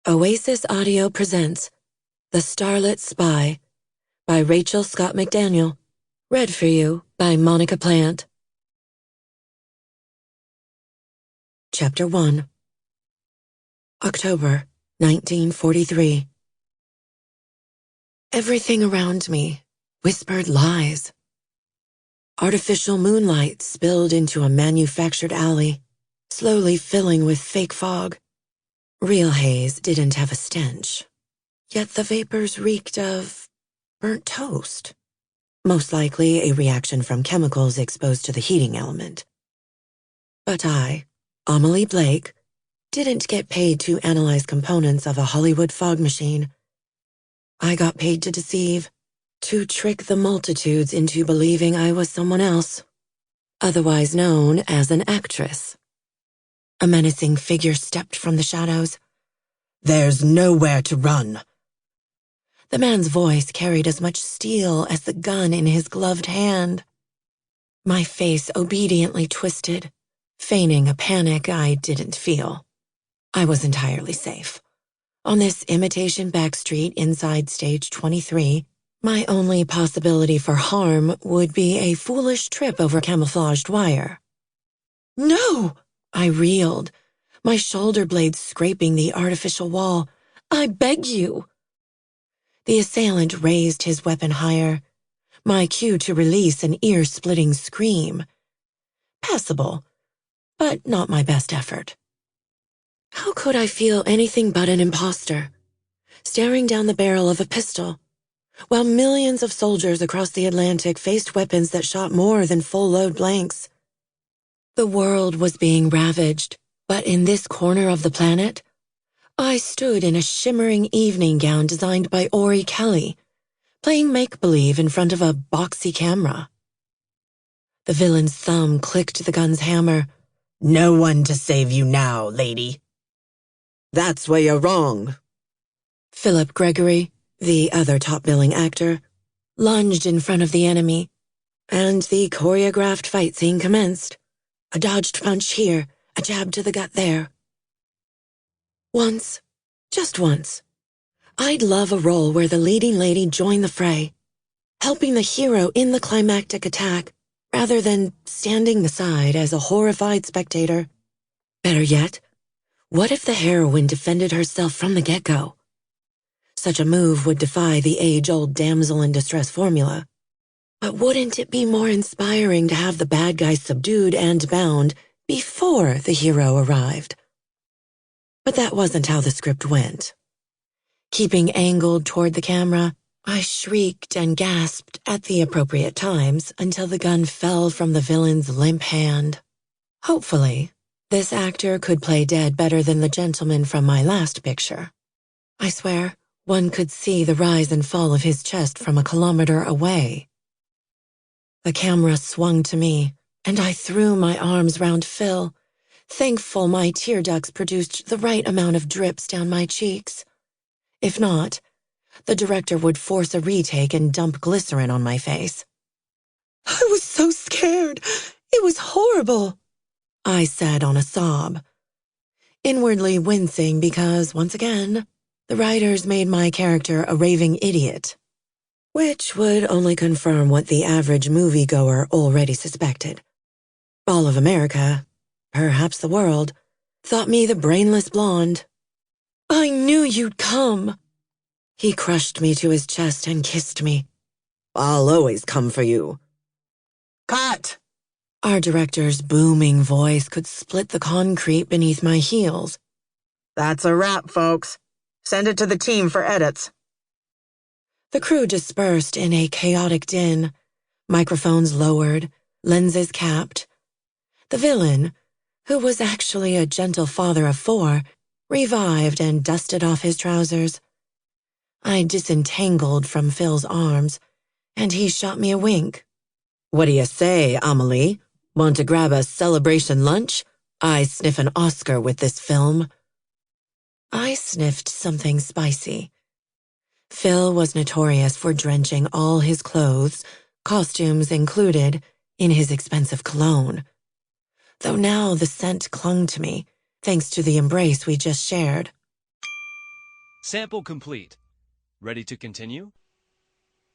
Oasis Audio presents The Starlet Spy by Rachel Scott Mcdaniel. Read for you by Moniqua Plante. Chapter 1. October 1943. Everything around me whispered lies. Artificial moonlight spilled into a manufactured alley, slowly filling with fake fog. Real haze didn't have a stench, yet the vapors reeked of burnt toast, most likely a reaction from chemicals exposed to the heating element. But I, Amelie Blake, didn't get paid to analyze components of a Hollywood fog machine. I got paid to deceive, to trick the multitudes into believing I was someone else, otherwise known as an actress. A menacing figure stepped from the shadows. "There's nowhere to run." The man's voice carried as much steel as the gun in his gloved hand. My face obediently twisted, feigning a panic I didn't feel. I was entirely safe. On this imitation backstreet inside Stage 23, my only possibility for harm would be a foolish trip over camouflaged wire. "No!" I reeled, my shoulder blades scraping the artificial wall. "I beg you." The assailant raised his weapon higher, my cue to release an ear-splitting scream. Passable, but not my best effort. How could I feel anything but an imposter, staring down the barrel of a pistol, while millions of soldiers across the Atlantic faced weapons that shot more than full-load blanks? The world was being ravaged, but in this corner of the planet, I stood in a shimmering evening gown designed by Ori Kelly, playing make-believe in front of a boxy camera. The villain's thumb clicked the gun's hammer. "No one to save you now, lady." "That's where you're wrong." Philip Gregory, the other top-billing actor, lunged in front of the enemy, and the choreographed fight scene commenced. A dodged punch here, a jab to the gut there. Once, just once, I'd love a role where the leading lady joined the fray, helping the hero in the climactic attack, rather than standing aside as a horrified spectator. Better yet, what if the heroine defended herself from the get-go? Such a move would defy the age-old damsel-in-distress formula. But wouldn't it be more inspiring to have the bad guy subdued and bound before the hero arrived? But that wasn't how the script went. Keeping angled toward the camera, I shrieked and gasped at the appropriate times until the gun fell from the villain's limp hand. Hopefully, this actor could play dead better than the gentleman from my last picture. I swear, one could see the rise and fall of his chest from a kilometer away. The camera swung to me, and I threw my arms round Phil, thankful my tear ducts produced the right amount of drips down my cheeks. If not, the director would force a retake and dump glycerin on my face. "I was so scared. It was horrible," I said on a sob, inwardly wincing because, once again, the writers made my character a raving idiot, which would only confirm what the average moviegoer already suspected. All of America, perhaps the world, thought me the brainless blonde. "I knew you'd come." He crushed me to his chest and kissed me. "I'll always come for you." "Cut!" Our director's booming voice could split the concrete beneath my heels. "That's a wrap, folks. Send it to the team for edits." The crew dispersed in a chaotic din, microphones lowered, lenses capped. The villain, who was actually a gentle father of four, revived and dusted off his trousers. I disentangled from Phil's arms, and he shot me a wink. "What do you say, Amelie? Want to grab a celebration lunch? I sniff an Oscar with this film." I sniffed something spicy. Phil was notorious for drenching all his clothes, costumes included, in his expensive cologne. Though now the scent clung to me, thanks to the embrace we just shared. Sample complete. Ready to continue?